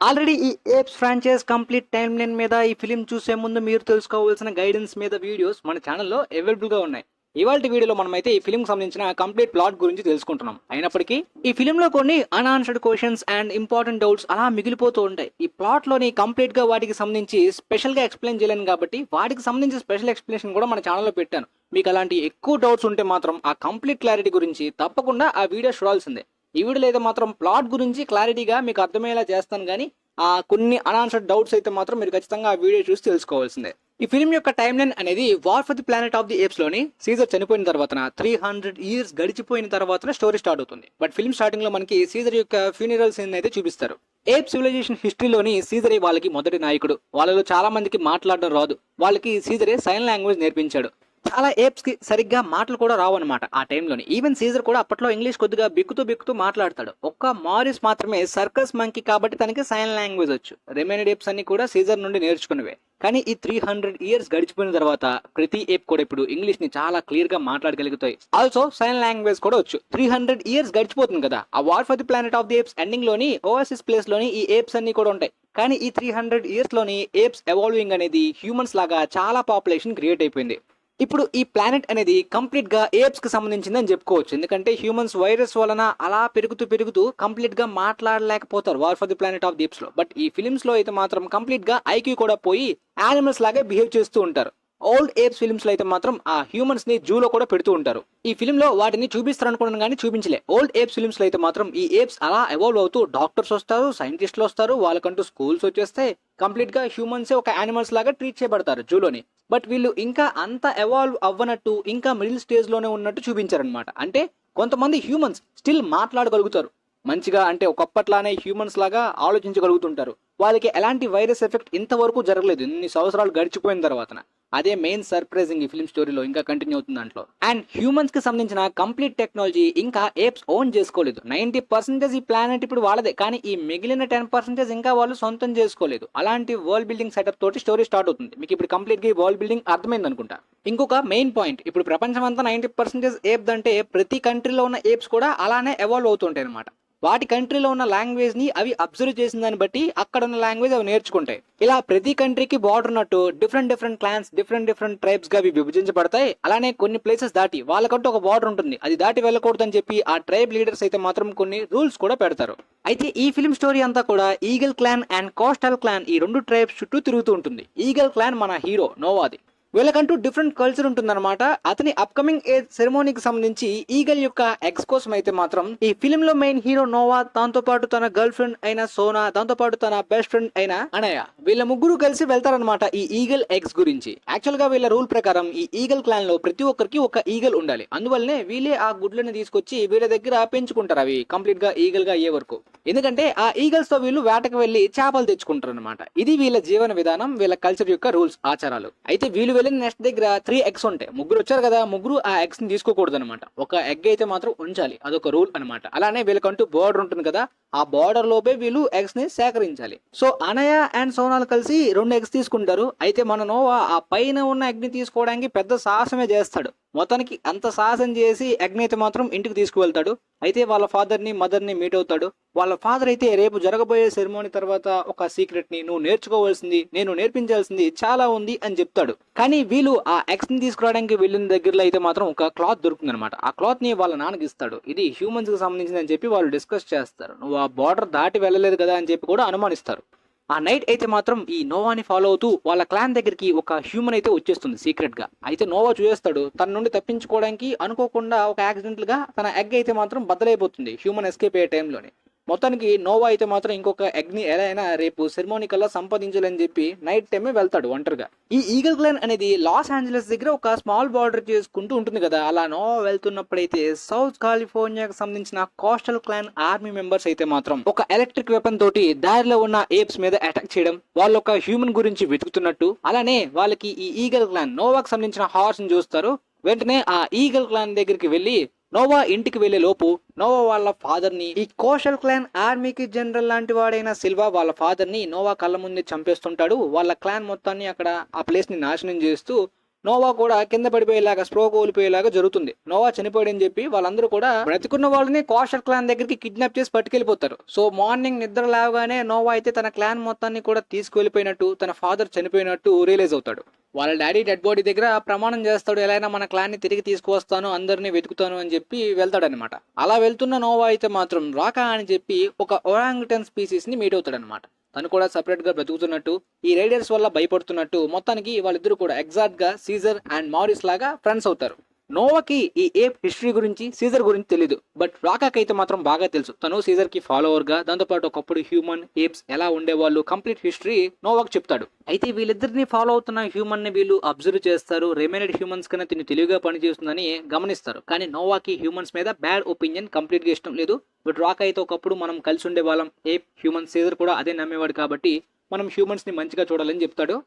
Already ఈ apes franchise complete time line మీద ఈ ఫిలిం చూసే ముందు మీరు తెలుసుకోవాల్సిన గైడెన్స్ మీద వీడియోస్ మన ఛానల్లో అవైలబుల్గా ఉన్నాయి. ఇవాళ వీడియోలో మనమైతే ఈ ఫిలిం సంబంధించిన కంప్లీట్ ప్లాట్ గురించి తెలుసుకుంటున్నాం. అయినప్పటికీ ఈ ఫిలింలో కొన్ని unanswered questions and important doubts అలా మిగిలిపోతూ ఉంటాయి. ఈ ప్లాట్లోని కంప్లీట్గా వాటికి సంబంధించి స్పెషల్గా ఎక్స్ప్లెయిన్ చేయలేను కాబట్టి వాటికి సంబంధించి స్పెషల్ ఎక్స్ప్లెనేషన్ కూడా మన ఛానల్లో పెట్టాను. మీకు అలాంటి ఎక్కువ డౌట్స్ ఉంటే మాత్రం ఆ కంప్లీట్ క్లారిటీ గురించి తప్పకుండా ఆ వీడియో చూడాల్సిందే. ఈ వీడియోలో అయితే మాత్రం ప్లాట్ గురించి క్లారిటీగా మీకు అర్థమయ్యేలా చేస్తాను, కానీ కొన్ని అన్ఆన్సర్డ్ డౌట్స్ అయితే మాత్రం మీరు ఖచ్చితంగా ఆ వీడియో చూసి తెలుసుకోవాల్సిందే. ఈ ఫిల్మ్ యొక్క టైం లైన్ అనేది war for the planet of the apes లోని సీజర్ చనిపోయిన తర్వాత 300 years గడిచిపోయిన తర్వాత స్టోరీ స్టార్ట్ అవుతుంది. బట్ ఫిల్మ్ స్టార్టింగ్ లో మనకి సీజర్ యొక్క ఫ్యూనరల్ సీన్ అయితే చూపిస్తారు. ఏప్ సివిలైజేషన్ హిస్టరీలోని సీజరే వాళ్ళకి మొదటి నాయకుడు. వాళ్ళలో చాలా మందికి మాట్లాడడం రాదు. వాళ్ళకి సీజరే సైన్ లాంగ్వేజ్ నేర్పించాడు. చాలా ఏప్స్ కి సరిగ్గా మాటలు కూడా రావు అనమాట ఆ టైంలోని. ఈవెన్ సీజర్ కూడా అప్పట్లో ఇంగ్లీష్ కొద్దిగా బిక్కుతూ మాట్లాడతాడు. ఒక్క మారిస్ మాత్రమే సర్కస్ మంకీ కాబట్టి తనకి సైన్ లాంగ్వేజ్ వచ్చు. రిమైనెడ్ ఏప్స్ అన్ని కూడా సీజర్ నుండి నేర్చుకున్నవే. కానీ ఈ 300 years గడిచిపోయిన తర్వాత ప్రతి ఏప్ కూడా ఇప్పుడు ఇంగ్లీష్ ని చాలా క్లియర్ గా మాట్లాడగలుగుతాయి. ఆల్సో సైన్ లాంగ్వేజ్ కూడా వచ్చు. 300 years గడిచిపోతుంది కదా, ఆ war for the planet of the apes ending లోని ఓఎస్ఎస్ ప్లేస్ లోని ఈ ఏప్స్ అన్ని కూడా ఉంటాయి. కానీ ఈ 300 years లోని ఏప్స్ ఎవాల్వింగ్ అనేది హ్యూమన్స్ లాగా చాలా పాపులేషన్ క్రియేట్ అయిపోయింది. ఇప్పుడు ఈ ప్లానెట్ అనేది కంప్లీట్ గా ఏప్స్ కి సంబంధించిందని చెప్పుకోవచ్చు. ఎందుకంటే హ్యూమన్స్ వైరస్ వలన అలా పెరుగుతూ కంప్లీట్ గా మాట్లాడలేకపోతారు War for the planet of the Apes లో. బట్ ఈ ఫిలిమ్స్ లో అయితే మాత్రం కంప్లీట్ గా ఐక్యూ కూడా పోయి యానిమల్స్ లాగే బిహేవ్ చేస్తూ ఉంటారు. ఓల్డ్ ఏప్స్ ఫిల్మ్స్ లో అయితే మాత్రం ఆ హ్యూమన్స్ ని జూలో కూడా పెడుతూ ఉంటారు. ఈ ఫిల్మ్ లో వాటిని చూపిస్తారు అనుకున్నాను కానీ చూపించలే. ఓల్డ్ ఏప్స్ ఫిల్మ్స్ లో అయితే మాత్రం ఈ ఏప్స్ అలా ఎవాల్వ్ అవుతూ డాక్టర్స్ వస్తారు, సైంటిస్టులు వస్తారు, వాళ్ళకంటూ స్కూల్స్ వచ్చేస్తే కంప్లీట్ గా హ్యూమన్స్ ఒక యానిమల్స్ లాగా ట్రీట్ చేయబడతారు జూలోని. బట్ వీళ్ళు ఇంకా అంత ఎవాల్వ్ అవ్వనట్టు ఇంకా మిడిల్ స్టేజ్ లోనే ఉన్నట్టు చూపించారనమాట. అంటే కొంతమంది హ్యూమన్స్ స్టిల్ మాట్లాడగలుగుతారు మంచిగా, అంటే ఒకప్పట్లానే హ్యూమన్స్ లాగా ఆలోచించగలుగుతుంటారు. వాళ్ళకి ఎలాంటి వైరస్ ఎఫెక్ట్ ఇంతవరకు జరగలేదు ఇన్ని సంవత్సరాలు గడిచిపోయిన తర్వాత. అదే మెయిన్ సర్ప్రైజింగ్ ఈ ఫిల్మ్ స్టోరీలో ఇంకా కంటిన్యూ అవుతుంది దాంట్లో. అండ్ హ్యూమన్స్ కి సంబంధించిన కంప్లీట్ టెక్నాలజీ ఇంకా ఏప్స్ ఓన్ చేసుకోలేదు. 90% ఈ ప్లానెట్ ఇప్పుడు వాళ్ళదే, కానీ ఈ మిగిలిన 10% ఇంకా వాళ్ళు సొంతం చేసుకోలేదు. అలాంటి వరల్డ్ బిల్డింగ్ సెటప్ తోటి స్టోరీ స్టార్ట్ అవుతుంది. మీకు ఇప్పుడు కంప్లీట్ గా వరల్డ్ బిల్డింగ్ అర్థమైంది అనుకుంటా. ఇంకొక మెయిన్ పాయింట్, ఇప్పుడు ప్రపంచం అంతా 90% ఏప్స్ అంటే ప్రతి కంట్రీలో ఉన్న ఏప్స్ కూడా అలానే ఎవాల్వ్ అవుతుంటాయి అనమాట. వాటి కంట్రీలో ఉన్న లాంగ్వేజ్ ని అవి అబ్జర్వ్ చేసిన దాన్ని బట్టి అక్కడ ఉన్న లాంగ్వేజ్ అవి నేర్చుకుంటాయి. ఇలా ప్రతి కంట్రీకి బార్డర్ ఉన్నట్టు డిఫరెంట్ క్లాన్స్, డిఫరెంట్ ట్రైబ్స్ గా అవి విభజించబడతాయి. అలానే కొన్ని ప్లేసెస్ దాటి వాళ్ళకంటూ ఒక బార్డర్ ఉంటుంది, అది దాటి వెళ్ళకూడదని చెప్పి ఆ ట్రైబ్ లీడర్స్ అయితే మాత్రం కొన్ని రూల్స్ కూడా పెడతారు. అయితే ఈ ఫిల్మ్ స్టోరీ అంతా కూడా eagle clan and coastal clan ఈ రెండు ట్రైబ్స్ చుట్టూ తిరుగుతూ ఉంటుంది. ఈగల్ క్లాన్ మన హీరో నోవాది. వీళ్ళకంటూ డిఫరెంట్ కల్చర్ ఉంటుందన్నమాట. అతని అప్కమింగ్ ఏజ్ సెరమోనీకి సంబంధించి ఈగల్ యొక్క ఎగ్స్ కోసం అయితే మాత్రం ఈ ఫిలిం లో మెయిన్ హీరో నోవా, దాంతో పాటు తన గర్ల్ ఫ్రెండ్ అయిన సోనా, దాంతో పాటు తన బెస్ట్ ఫ్రెండ్ అయిన అనయ, వీళ్ళ ముగ్గురు కలిసి వెళ్తారనమాట ఈ ఈగల్ ఎగ్స్ గురించి. యాక్చువల్ గా వీళ్ళ రూల్ ప్రకారం ఈ ఈగల్ క్లాన్ లో ప్రతి ఒక్కరికి ఒక ఈగల్ ఉండాలి. అందువల్లనే వీళ్ళే ఆ గుడ్లను తీసుకొచ్చి వీళ్ళ దగ్గర పెంచుకుంటారు, అవి కంప్లీట్ గా ఈగల్ గా అయ్యే వరకు. ఎందుకంటే ఆ ఈగల్స్ తో వీళ్ళు వేటకు వెళ్లి చేపలు తెచ్చుకుంటారు అనమాట. ఇది వీళ్ళ జీవన విధానం, వీళ్ళ కల్చర్ యొక్క రూల్స్, ఆచారాలు. అయితే వీళ్ళు వెళ్ళిన నెక్స్ట్ దగ్గర 3 eggs ఉంటాయి. ముగ్గురు వచ్చారు కదా, ముగ్గురు ఆ ఎగ్స్ ని తీసుకోకూడదు అనమాట. ఒక ఎగ్ అయితే మాత్రం ఉంచాలి, అదొక రూల్ అనమాట. అలానే వీళ్ళకంటూ బోర్డర్ ఉంటుంది కదా, ఆ బార్డర్ లోపే వీళ్ళు ఎగ్స్ ని సేకరించాలి. సో అనయ అండ్ సోనాలు కలిసి 2 eggs తీసుకుంటారు. అయితే మన నోవా ఆ పైన ఉన్న ఎగ్ ని తీసుకోవడానికి పెద్ద సాహసమే చేస్తాడు. మొత్తానికి అంత సాహసం చేసి ఎగ్ ని అయితే మాత్రం ఇంటికి తీసుకువెళ్తాడు. అయితే వాళ్ళ ఫాదర్ ని మదర్ ని మీట్ అవుతాడు. వాళ్ళ ఫాదర్ అయితే రేపు జరగబోయే సెరమోనీ తర్వాత ఒక సీక్రెట్ ని నువ్వు నేర్చుకోవాల్సింది, నేను నేర్పించాల్సింది చాలా ఉంది అని చెప్తాడు. కానీ వీళ్ళు ఆ ఎగ్స్ ని తీసుకురావడానికి వెళ్ళిన దగ్గరలో అయితే మాత్రం ఒక క్లాత్ దొరుకుతుంది అనమాట. ఆ క్లాత్ ని వాళ్ళ నాన్నకి ఇస్తాడు. ఇది హ్యూమన్స్ కి సంబంధించింది అని చెప్పి వాళ్ళు డిస్కస్ చేస్తారు. నువ్వు ఆ బార్డర్ దాటి వెళ్ళలేదు కదా అని చెప్పి కూడా అనుమానిస్తారు. ఆ నైట్ అయితే మాత్రం ఈ నోవాని ఫాలో అవుతూ వాళ్ళ క్లాన్ దగ్గరికి ఒక హ్యూమన్ అయితే వచ్చేస్తుంది సీక్రెట్ గా. అయితే నోవా చూసేస్తాడు. తన నుండి తప్పించుకోవడానికి అనుకోకుండా ఒక యాక్సిడెంటల్ గా తన ఎగ్ అయితే మాత్రం బద్దలైపోతుంది హ్యూమన్ ఎస్కేప్ అయ్యే టైంలోనే. మొత్తానికి నోవా అయితే మాత్రం ఇంకొక ఎగ్ ని ఎలా అయినా రేపు సెరమోనీ కల్లా సంపాదించాలని చెప్పి నైట్ టైమే వెళ్తాడు ఒంటరిగా. ఈ ఈగల్ క్లాన్ అనేది లాస్ ఏంజలస్ దగ్గర ఒక స్మాల్ బార్డర్ చేసుకుంటూ ఉంటుంది కదా. అలా నోవా వెళ్తున్నప్పుడైతే సౌత్ కాలిఫోర్నియాకి సంబంధించిన కోస్టల్ క్లాన్ ఆర్మీ మెంబర్స్ అయితే మాత్రం ఒక ఎలక్ట్రిక్ వెపన్ తోటి దారిలో ఉన్న ఏప్స్ మీద అటాక్ చేయడం, వాళ్ళు ఒక హ్యూమన్ గురించి వెతుకుతున్నట్టు. అలానే వాళ్ళకి ఈ ఈగల్ క్లాన్ నోవాకి సంబంధించిన హార్స్ ని చూస్తారు. వెంటనే ఆ ఈగల్ క్లాన్ దగ్గరికి వెళ్లి నోవా ఇంటికి వెళ్లే లోపు నోవా వాళ్ళ ఫాదర్ ని, ఈ కోషల్ క్లాన్ ఆర్మీకి జనరల్ లాంటి వాడైన సిల్వా వాళ్ళ ఫాదర్ ని నోవా కళ్ళ ముందే చంపేస్తుంటాడు. వాళ్ళ క్లాన్ మొత్తాన్ని అక్కడ ఆ ప్లేస్ ని నాశనం చేస్తూ నోవా కూడా కింద పడిపోయేలాగా స్ప్రో కోల్పోయేలాగా జరుగుతుంది. నోవా చనిపోయాడని చెప్పి వాళ్ళందరూ కూడా బ్రతికున్న వాళ్ళని కోషర్ క్లాన్ దగ్గరికి కిడ్నాప్ చేసి పట్టుకెళ్ళిపోతారు. సో మార్నింగ్ నిద్ర లేవగానే నోవా అయితే తన క్లాన్ మొత్తాన్ని కూడా తీసుకువెళ్ళిపోయినట్టు, తన ఫాదర్ చనిపోయినట్టు రియలైజ్ అవుతాడు. వాళ్ళ డాడీ డెడ్ బాడీ దగ్గర ప్రమాణం చేస్తాడు, ఎలా అయినా మన క్లాన్ ని తిరిగి తీసుకువస్తాను, అందరినీ వెతుకుతాను అని చెప్పి వెళ్తాడనమాట. అలా వెళ్తున్న నోవా అయితే మాత్రం రాకా అని చెప్పి ఒక ఒరాంగుటన్ స్పీసీస్ ని మీట్ అవుతాడనమాట. తను కూడా సపరేట్ గా బ్రతుకుతున్నట్టు, ఈ రైడర్స్ వల్ల భయపడుతున్నట్టు, మొత్తానికి వాళ్ళిద్దరు కూడా ఎగ్జాక్ట్ గా సీజర్ అండ్ మారిస్ లాగా ఫ్రెండ్స్ అవుతారు. నోవాకి ఈ ఏప్ హిస్టరీ గురించి, సీజర్ గురించి తెలీదు. బట్ రాకాకి అయితే మాత్రం బాగా తెలుసు. తను సీజర్ కి ఫాలోవర్ గా, దాంతోపాటు ఒకప్పుడు హ్యూమన్ ఏప్స్ ఎలా ఉండేవాళ్ళు కంప్లీట్ హిస్టరీ నోవాకి చెప్తాడు. అయితే వీళ్ళిద్దరిని ఫాలో అవుతున్న హ్యూమన్ ని వీళ్ళు అబ్జర్వ్ చేస్తారు. రిమైనెడ్ హ్యూమన్స్ కన్నా తిని తెలివిగా పనిచేస్తుందని గమనిస్తారు. కానీ నోవాకి హ్యూమన్స్ మీద బ్యాడ్ ఒపీనియన్ కంప్లీట్ గా ఇష్టం లేదు. బట్ రాకా అయితే ఒకప్పుడు మనం కలిసి ఉండే వాళ్ళం, ఏప్ హ్యూమన్, సీజర్ కూడా అదే నమ్మేవాడు కాబట్టి మనం హ్యూమన్స్ ని మంచిగా చూడాలని చెప్తాడు.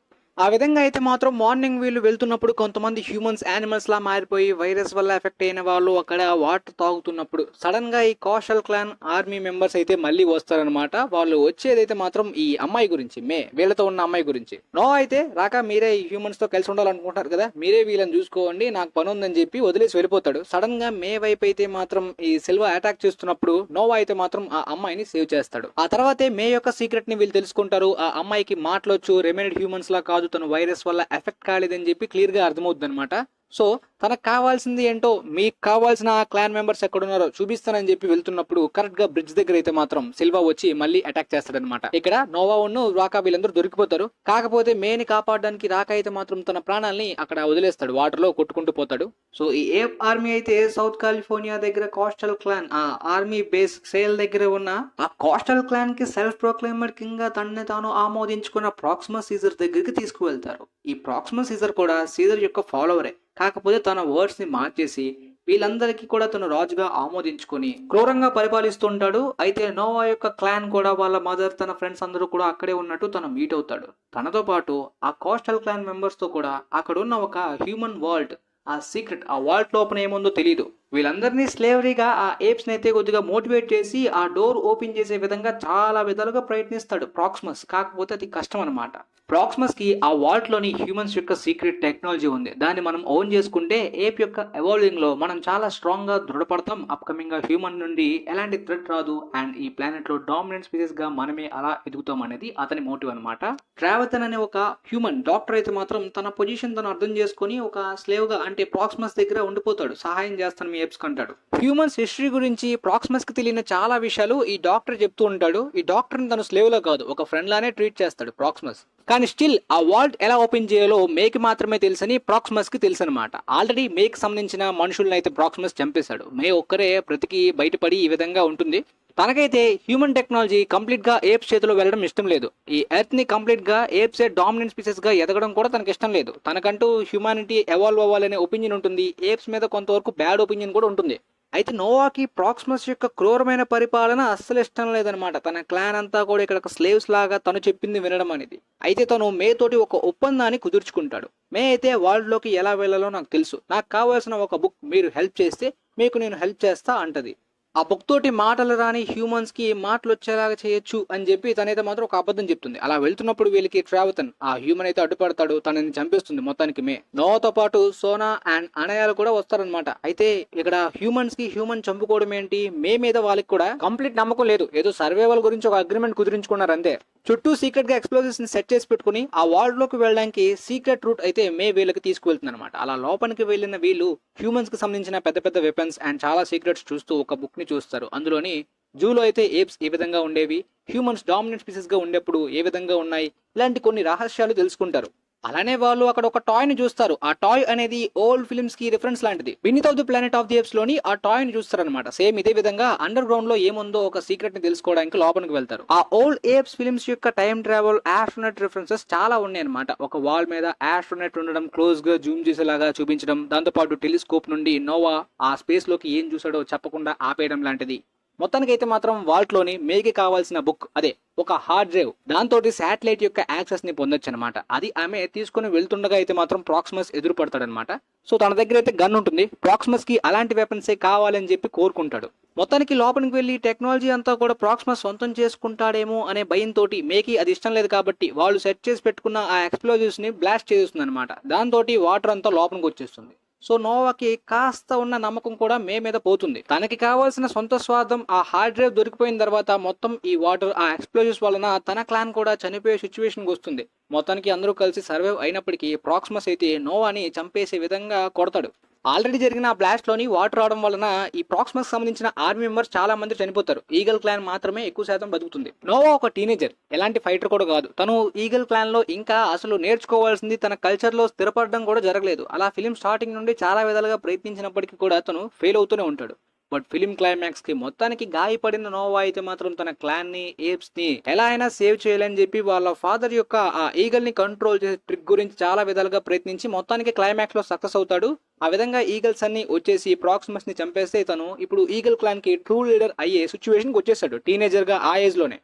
ఆ విధంగా అయితే మాత్రం మార్నింగ్ వీళ్ళు వెళ్తున్నప్పుడు కొంతమంది హ్యూమన్స్ యానిమల్స్ లా మారిపోయి వైరస్ వల్ల ఎఫెక్ట్ అయిన వాళ్ళు అక్కడ వాటర్ తాగుతున్నప్పుడు సడన్ గా ఈ కోషల్ క్లాన్ ఆర్మీ మెంబర్స్ అయితే మళ్ళీ వస్తారనమాట. వాళ్ళు వచ్చేదైతే మాత్రం ఈ అమ్మాయి గురించి, వీళ్ళతో ఉన్న అమ్మాయి గురించి. నో అయితే రాక మీరే ఈ హ్యూమన్స్ తో కలిసి ఉండాలనుకుంటారు కదా, మీరే వీళ్ళని చూసుకోండి, నాకు పని ఉందని చెప్పి వదిలేసి వెళ్ళిపోతాడు. సడన్ గా మే వైపు అయితే మాత్రం ఈ సిల్వా అటాక్ చేస్తున్నప్పుడు నోవా అయితే మాత్రం ఆ అమ్మాయిని సేవ్ చేస్తాడు. ఆ తర్వాతే మే యొక్క సీక్రెట్ ని వీళ్ళు తెలుసుకుంటారు. ఆ అమ్మాయికి మాటలొచ్చు, రెమెనెడ్ హ్యూమన్స్ లా కాదు, తను వైరస్ వల్ల ఎఫెక్ట్ కాలేదని చెప్పి క్లియర్ గా అర్థమవుతుంది అనమాట. సో తనకు కావాల్సింది ఏంటో, మీకు కావాల్సిన క్లాన్ మెంబర్స్ ఎక్కడున్నారో చూపిస్తానని చెప్పి వెళ్తున్నప్పుడు కరెక్ట్ గా బ్రిడ్జ్ దగ్గర అయితే మాత్రం సిల్వా వచ్చి మళ్ళీ అటాక్ చేస్తాడనమాట. ఇక్కడ నోవా ఉన్ను రాకా వీళ్ళందరూ దొరికిపోతారు. కాకపోతే మేని కాపాడడానికి రాకా అయితే మాత్రం తన ప్రాణాలని అక్కడ వదిలేస్తాడు, వాటర్ లో కొట్టుకుంటూ పోతాడు. సో ఈ ఏప్ ఆర్మీ అయితే సౌత్ కాలిఫోర్నియా దగ్గర కోస్టల్ క్లాన్ ఆ ఆర్మీ బేస్ సేల్ దగ్గర ఉన్న ఆ కోస్టల్ క్లాన్ కి సెల్ఫ్ ప్రొక్లైమర్ కింగ్ గా తనని తాను ఆమోదించుకున్న ప్రాక్సిమస్ సీజర్ దగ్గరికి తీసుకువెళ్తారు. ఈ ప్రాక్సిమస్ సీజర్ కూడా సీజర్ యొక్క ఫాలోవరే, కాకపోతే తన వర్డ్స్ ని మార్చేసి వీళ్ళందరికీ కూడా తను రాజుగా ఆమోదించుకొని క్రూరంగా పరిపాలిస్తుంటాడు. అయితే నోవా యొక్క క్లాన్ కూడా, వాళ్ళ మదర్, తన ఫ్రెండ్స్ అందరూ కూడా అక్కడే ఉన్నట్టు తను మీట్ అవుతాడు. తనతో పాటు ఆ కోస్టల్ క్లాన్ మెంబర్స్ తో కూడా అక్కడ ఉన్న ఒక హ్యూమన్ వాల్ట్, ఆ సీక్రెట్, ఆ వాల్ట్ లోపల ఏముందో తెలియదు. వీళ్ళందరినీ స్లేవరీగా ఆ ఏప్స్ అయితే కొద్దిగా మోటివేట్ చేసి ఆ డోర్ ఓపెన్ చేసే విధంగా చాలా విధాలుగా ప్రయత్నిస్తాడు ప్రాక్సిమస్. కాకపోతే అది కష్టం అనమాట. ప్రాక్సిమస్ కి ఆ వాల్ట్ లోని హ్యూమన్స్ యొక్క సీక్రెట్ టెక్నాలజీ ఉంది. దాన్ని మనం ఓన్ చేసుకుంటే ఏప్ యొక్క ఎవాల్వింగ్ లో మనం చాలా స్ట్రాంగ్ గా దృఢపడతాం. అప్కమింగ్ గా హ్యూమన్ నుండి ఎలాంటి థ్రెట్ రాదు అండ్ ఈ ప్లానెట్ లో డామినెంట్ స్పీసెస్ గా మనమే అలా ఎదుగుతాం అనేది అతని మోటివ్ అనమాట. ట్రావెతన్ అనే ఒక హ్యూమన్ డాక్టర్ అయితే మాత్రం తన పొజిషన్ తను అర్థం చేసుకుని ఒక స్లేవ్ గా, అంటే ప్రాక్సిమస్ దగ్గర ఉండిపోతాడు. సహాయం చేస్తాను మీ ఏప్స్ కంటాడు. హ్యూమన్స్ హిస్టరీ గురించి ప్రాక్సిమస్ కి తెలియని చాలా విషయాలు ఈ డాక్టర్ చెప్తూ ఉంటాడు. ఈ డాక్టర్ ని తను స్లేవ్ లో కాదు, ఒక ఫ్రెండ్ లానే ట్రీట్ చేస్తాడు ప్రాక్సిమస్. కానీ స్టిల్ ఆ వాల్ట్ ఎలా ఓపెన్ చేయాలో మేకి మాత్రమే తెలుసని ప్రాక్సిమస్ కి తెలుసు అనమాట. ఆల్రెడీ మేకి సంబంధించిన మనుషులను అయితే ప్రాక్సిమస్ చంపేశాడు. మే ఒక్కరే బ్రతికి బయటపడి ఈ విధంగా ఉంటుంది. తనకైతే హ్యూమన్ టెక్నాలజీ కంప్లీట్ గా ఏప్స్ చేతిలో వెళ్ళడం ఇష్టం లేదు. ఈ ఎర్త్ ని కంప్లీట్ గా ఏప్స్ డామినెంట్ స్పీసెస్ గా ఎదగడం కూడా తనకి ఇష్టం లేదు. తనకంటూ హ్యూమానిటీ ఎవాల్వ్ అవ్వాలనే ఒపీనియన్ ఉంటుంది. ఏప్స్ మీద కొంతవరకు బ్యాడ్ ఒపీనియన్ కూడా ఉంటుంది. అయితే నోవాకి ప్రాక్సిమస్ యొక్క క్రూరమైన పరిపాలన అస్సలు ఇష్టం లేదనమాట. తన క్లాన్ అంతా కూడా ఇక్కడ స్లేవ్స్ లాగా తను చెప్పింది వినడం అనేది. అయితే తను మే తోటి ఒక ఒప్పందాన్ని కుదుర్చుకుంటాడు. మే అయితే వరల్డ్ లోకి ఎలా వెళ్ళాలో నాకు తెలుసు, నాకు కావాల్సిన ఒక బుక్ మీరు హెల్ప్ చేస్తే మీకు నేను హెల్ప్ చేస్తా అంటది. ఆ బుక్ తోటి మాటలు రాని హ్యూమన్స్ కి మాటలు వచ్చేలాగా చేయొచ్చు అని చెప్పి తనైతే మాత్రం ఒక అబద్ధం చెప్తుంది. అలా వెళ్తున్నప్పుడు వీళ్ళకి ట్రావెతన్, ఆ హ్యూమన్ అయితే అడ్డుపడతాడు, తనని చంపేస్తుంది మొత్తానికి మే. నోవాతో పాటు సోనా అండ్ అనయాలు కూడా వస్తారనమాట. అయితే ఇక్కడ హ్యూమన్స్ కి హ్యూమన్ చంపుకోవడం ఏంటి, మే మీద వాళ్ళకి కూడా కంప్లీట్ నమ్మకం లేదు. ఏదో సర్వైవల్ గురించి ఒక అగ్రిమెంట్ కుదిరించుకున్నారు అంతే. చుట్టూ సీక్రెట్ గా ఎక్స్ప్లోజివ్స్ ని సెట్ చేసి పెట్టుకుని ఆ వాల్డ్ లోకి వెళ్ళడానికి సీక్రెట్ రూట్ అయితే మే వీళ్ళకి తీసుకువెళ్తుంది అనమాట. అలా లోపలికి వెళ్ళిన వీళ్ళు హ్యూమన్స్ కి సంబంధించిన పెద్ద పెద్ద వెపన్స్ అండ్ చాలా సీక్రెట్స్ చూస్తూ ఒక బుక్ ని చూస్తారు. అందులోని జూలో అయితే ఏప్స్ ఏ విధంగా ఉండేవి, హ్యూమన్స్ డామినెంట్ స్పీసెస్ గా ఉండేప్పుడు ఏ విధంగా ఉన్నాయి, ఇలాంటి కొన్ని రహస్యాలు తెలుసుకుంటారు. అలానే వాళ్ళు అక్కడ ఒక టాయ్ ని చూస్తారు. ఆ టాయ్ అనేది ఓల్డ్ ఫిల్మ్స్ కి రిఫరెన్స్ లాంటిది. Beneath of the planet of the apes లోని ఆ టాయ్ ని చూస్తారనమాట. సేమ్ ఇదే విధంగా అండర్ గ్రౌండ్ లో ఏముందో ఒక సీక్రెట్ ని తెలుసుకోవడానికి లోపలికి వెళ్తారు. ఆ ఓల్డ్ ఏప్స్ ఫిల్మ్స్ యొక్క టైం ట్రావెల్, ఆస్ట్రోనట్ రిఫరెన్సెస్ చాలా ఉన్నాయి అనమాట. ఒక వాల్ మీద ఆస్ట్రోనట్ ఉండడం, క్లోజ్ గా జూమ్ చేసేలాగా చూపించడం, దాంతో పాటు టెలిస్కోప్ నుండి నోవా ఆ స్పేస్ లోకి ఏం చూసాడో చెప్పకుండా ఆపేయడం లాంటిది. మొత్తానికి అయితే మాత్రం వాల్ట్ లోని మేకి కావాల్సిన బుక్ అదే ఒక హార్డ్ డ్రైవ్ దాంతో శాటిలైట్ యొక్క యాక్సెస్ ని పొందొచ్చు అనమాట. అది ఆమె తీసుకుని వెళ్తుండగా అయితే మాత్రం ప్రాక్సిమస్ ఎదురు పడతాడనమాట. సో తన దగ్గర అయితే గన్ ఉంటుంది. ప్రాక్సిమస్ కి అలాంటి వెపన్సే కావాలని చెప్పి కోరుకుంటాడు. మొత్తానికి లోపలికి వెళ్లి టెక్నాలజీ అంతా కూడా ప్రాక్సిమస్ సొంతం చేసుకుంటాడేమో అనే భయంతో మేకి అది ఇష్టం లేదు కాబట్టి వాళ్ళు సెట్ చేసి పెట్టుకున్న ఆ ఎక్స్ప్లోజివ్స్ ని బ్లాస్ట్ చేస్తుంది అనమాట. దాంతో వాటర్ అంతా లోపలికి వచ్చేస్తుంది. సో నోవాకి కాస్త ఉన్న నమ్మకం కూడా మే మీద పోతుంది. తనకి కావాల్సిన సొంత స్వార్థం ఆ హార్డ్ డ్రైవ్ దొరికిపోయిన తర్వాత మొత్తం ఈ వాటర్ ఆ ఎక్స్ప్లోజివ్స్ వలన తన క్లాన్ కూడా చనిపోయే సిచ్యువేషన్ వస్తుంది. మొత్తానికి అందరూ కలిసి సర్వైవ్ అయినప్పటికీ ప్రాక్సిమస్ అయితే నోవాని చంపేసే విధంగా కొడతాడు. ఆల్రెడీ జరిగిన బ్లాస్ట్ లోని వాటర్ రావడం వలన ఈ ప్రాక్సిమస్ సంబంధించిన ఆర్మీ మెంబర్స్ చాలా మంది చనిపోతారు. ఈగల్ క్లాన్ మాత్రమే ఎక్కువ శాతం బతుకుతుంది. నోవా ఒక టీనేజర్, ఎలాంటి ఫైటర్ కూడా కాదు. తను ఈగల్ క్లాన్ లో ఇంకా అసలు నేర్చుకోవాల్సింది తన కల్చర్ లో స్థిరపడడం కూడా జరగలేదు. అలా ఫిలిం స్టార్టింగ్ నుండి చాలా విధాలుగా ప్రయత్నించినప్పటికీ కూడా తను ఫెయిల్ అవుతూనే ఉంటాడు. బట్ ఫిలిం క్లైమాక్స్ కి మొత్తానికి గాయపడిన నోవా అయితే మాత్రం తన క్లాన్ ని ఏప్స్ ని ఎలా అయినా సేవ్ చేయాలని చెప్పి వాళ్ళ ఫాదర్ యొక్క ఆ ఈగల్ ని కంట్రోల్ చేసే ట్రిక్ గురించి చాలా విధాలుగా ప్రయత్నించి మొత్తానికి క్లైమాక్స్ లో సక్సెస్ అవుతాడు. ఆ విధంగా ఈగల్స్ అన్ని వచ్చేసి ప్రాక్సిమస్ ని చంపేస్తే తను ఇప్పుడు ఈగల్ క్లాన్ కి ట్రూ లీడర్ అయ్యే సిచ్యువేషన్ కి వచ్చేసాడు టీనేజర్ గా ఆ ఏజ్ లోనే.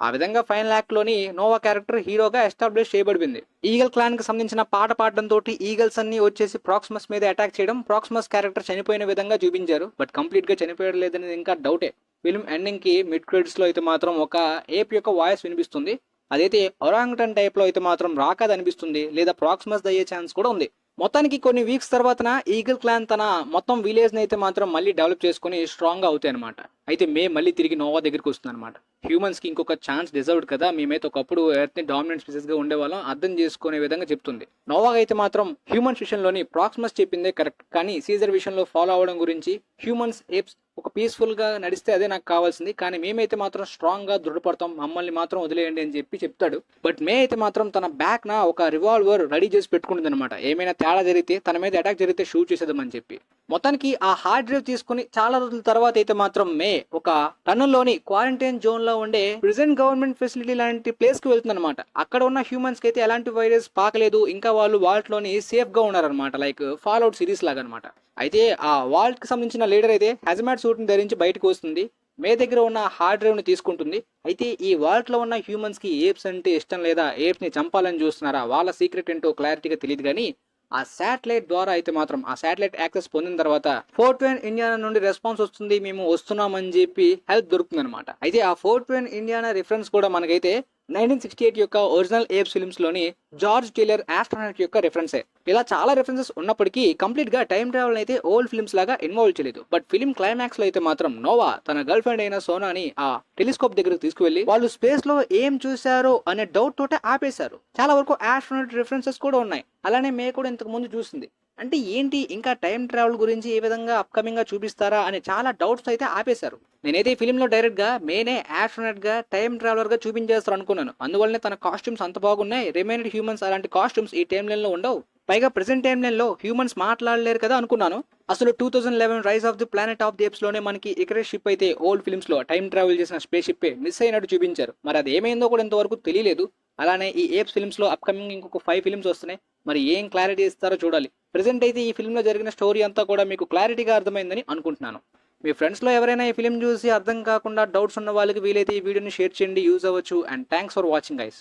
ఆ విధంగా ఫైనల్ యాక్ట్ లోని నోవా క్యారెక్టర్ హీరోగా ఎస్టాబ్లిష్ చేయబడింది. ఈగల్ క్లాన్ కి సంబంధించిన పాట పాడడంతో ఈగల్స్ అన్ని వచ్చేసి ప్రాక్సిమస్ మీద అటాక్ చేయడం, ప్రాక్సిమస్ క్యారెక్టర్ చనిపోయిన విధంగా చూపించారు. బట్ కంప్లీట్ గా చనిపోయడం లేదనేది ఇంకా డౌటే. ఫిల్మ్ ఎండింగ్ కి మిడ్ క్రెడిట్స్ లో అయితే మాత్రం ఒక ఏప్ యొక్క వాయిస్ వినిపిస్తుంది. అదైతే ఒరాంగుటన్ టైప్ లో అయితే మాత్రం రాకాదనిపిస్తుంది, లేదా ప్రాక్సిమస్ అయ్యే ఛాన్స్ కూడా ఉంది. మొత్తానికి కొన్ని వీక్స్ తర్వాత ఈగల్ క్లాన్ తన మొత్తం విలేజ్ ని అయితే మాత్రం మళ్ళీ డెవలప్ చేసుకుని స్ట్రాంగ్ గా అవుతాయి అనమాట. అయితే మే మళ్ళీ తిరిగి నోవా దగ్గరికి వస్తుంది అనమాట. హ్యూమన్స్ కి ఇంకొక ఛాన్స్ డిజర్వ్డ్ కదా, మేమైతే ఒకప్పుడు ఎర్త్ ని డామినెంట్ స్పీసెస్ గా ఉండేవాళ్ళం, అర్థం చేసుకునే విధంగా చెప్తుంది. నోవా అయితే మాత్రం హ్యూమన్స్ విషయంలోని ప్రాక్సిమస్ చెప్పిందే కరెక్ట్, కానీ సీజర్ విషయంలో ఫాలో అవడం గురించి హ్యూమన్స్ ఏప్స్ ఒక పీస్ఫుల్ గా నడిస్తే అదే నాకు కావాల్సింది, కానీ మేమైతే మాత్రం స్ట్రాంగ్ గా దృఢపడతాం, మమ్మల్ని మాత్రం వదిలేయండి అని చెప్పి చెప్తాడు. బట్ మే అయితే మాత్రం తన బ్యాక్ నా ఒక రివాల్వర్ రెడీ చేసి పెట్టుకుంటుంది అనమాట. ఏమైనా తేడా జరిగితే తన మీద అటాక్ జరిగితే షూట్ చేసేద్దామని చెప్పి. మొత్తానికి ఆ హార్డ్ డ్రైవ్ తీసుకుని చాలా రోజుల తర్వాత అయితే మాత్రం మే ఒక టన్నుల్లోని క్వారంటైన్ జోన్ లో ఉండే ప్రెసెంట్ గవర్నమెంట్ ఫెసిలిటీ లాంటి ప్లేస్ కి వెళ్తుంది అనమాట. అక్కడ ఉన్న హ్యూమన్స్ కి అయితే ఎలాంటి వైరస్ పాకలేదు, ఇంకా వాళ్ళు వాల్ట్లోని సేఫ్ గా ఉన్నారనమాట. లైక్ ఫాల్ అవుట్ సిరీస్ లాగా అనమాట. అయితే ఆ వాల్ట్ కి సంబంధించిన లీడర్ అయితే హెజమాట్ సూట్ ని ధరించి బయటకు వస్తుంది. మే దగ్గర ఉన్న హార్డ్ డ్రైవ్ ని తీసుకుంటుంది. అయితే ఈ వాల్ట్ లో ఉన్న హ్యూమన్స్ కి ఏప్స్ అంటే ఇష్టం లేదా ఏప్స్ ని చంపాలని చూస్తున్నారా, వాళ్ళ సీక్రెట్ ఏంటో క్లారిటీగా తెలియదు. కానీ ఆ శాటిలైట్ ద్వారా అయితే మాత్రం ఆ శాటిలైట్ యాక్సెస్ పొందిన తర్వాత ఫోర్ట్ వెయిన్ ఇండియానా నుండి రెస్పాన్స్ వస్తుంది, మేము వస్తున్నామని చెప్పి హెల్ప్ దొరుకుతుంది అనమాట. అయితే ఆ ఫోర్ట్ వెయిన్ ఇండియానా రిఫరెన్స్ కూడా మనకైతే 1968 యొక్క ఒరిజినల్ ఏప్స్ ఫిల్మ్స్ లోని జార్జ్ టేలర్ ఆస్ట్రోనాట్ యొక్క రిఫరెన్సే. ఇలా చాలా రిఫరెన్సెస్ ఉన్నప్పటికీ కంప్లీట్ గా టైం ట్రావెల్ అయితే ఓల్డ్ ఫిల్మ్స్ లాగా ఇన్వాల్వ్ చేయలేదు. బట్ ఫిల్మ్ క్లైమాక్స్ లో అయితే మాత్రం నోవా తన గర్ల్ ఫ్రెండ్ అయిన సోనాని ఆ టెలిస్కోప్ దగ్గరకు తీసుకువెళ్లి వాళ్ళు స్పేస్ లో ఏం చూశారో అనే డౌట్ తోటే ఆపేశారు. చాలా వరకు ఆస్ట్రోనాట్ రిఫరెన్సెస్ కూడా ఉన్నాయి. అలానే మే కూడా ఇంతకు ముందు చూసింది. అంటే ఏంటి ఇంకా టైం ట్రావెల్ గురించి ఏ విధంగా అప్కమింగ్ గా చూపిస్తారా అని చాలా డౌట్స్ అయితే ఆపేశారు. నేనైతే ఈ ఫిల్మ్ లో డైరెక్ట్ గా మేనే ఆస్ట్రోనాట్ గా టైం ట్రావెలర్ గా చూపించేస్తారు అనుకున్నాను. అందువల్లనే తన కాస్ట్యూమ్స్ అంత బాగున్నాయి. రిమైనెడ్ హ్యూమన్స్ అలాంటి కాస్ట్యూమ్స్ ఈ టైం లైన్ లో ఉండవు. పైగా ప్రెసెంట్ టైం లైన్ లో హ్యూమన్స్ మాట్లాడలేరు కదా అనుకున్నాను. అసలు 2011 rise of the planet of the apes లోనే మనకి ఇకరస్ షిప్ అయితే ఓల్డ్ ఫిల్మ్స్ లో టైం ట్రావెల్ చేసిన స్పేస్ షిప్ మిస్ అయినట్టు చూపించారు. మరి అది ఏమైందో కూడా ఇంతవరకు తెలియలేదు. అలానే ఈ ఏప్స్ ఫిల్మ్స్ లో అప్కమింగ్ ఇంకొక 5 ఫిల్మ్స్ వస్తున్నాయి. మరి ఏం క్లారిటీ ఇస్తారో చూడాలి. ప్రెసెంట్ అయితే ఈ ఫిల్మ్ లో జరిగిన స్టోరీ అంతా కూడా మీకు క్లారిటీగా అర్థమైందని అనుకుంటున్నాను. మీ ఫ్రెండ్స్ లో ఎవరైనా ఈ ఫిల్మ్ చూసి అర్థం కాకుండా డౌట్స్ ఉన్న వాళ్ళకి వీలైతే ఈ వీడియోని షేర్ చేయండి, యూజ్ అవ్వచ్చు. And thanks for watching guys.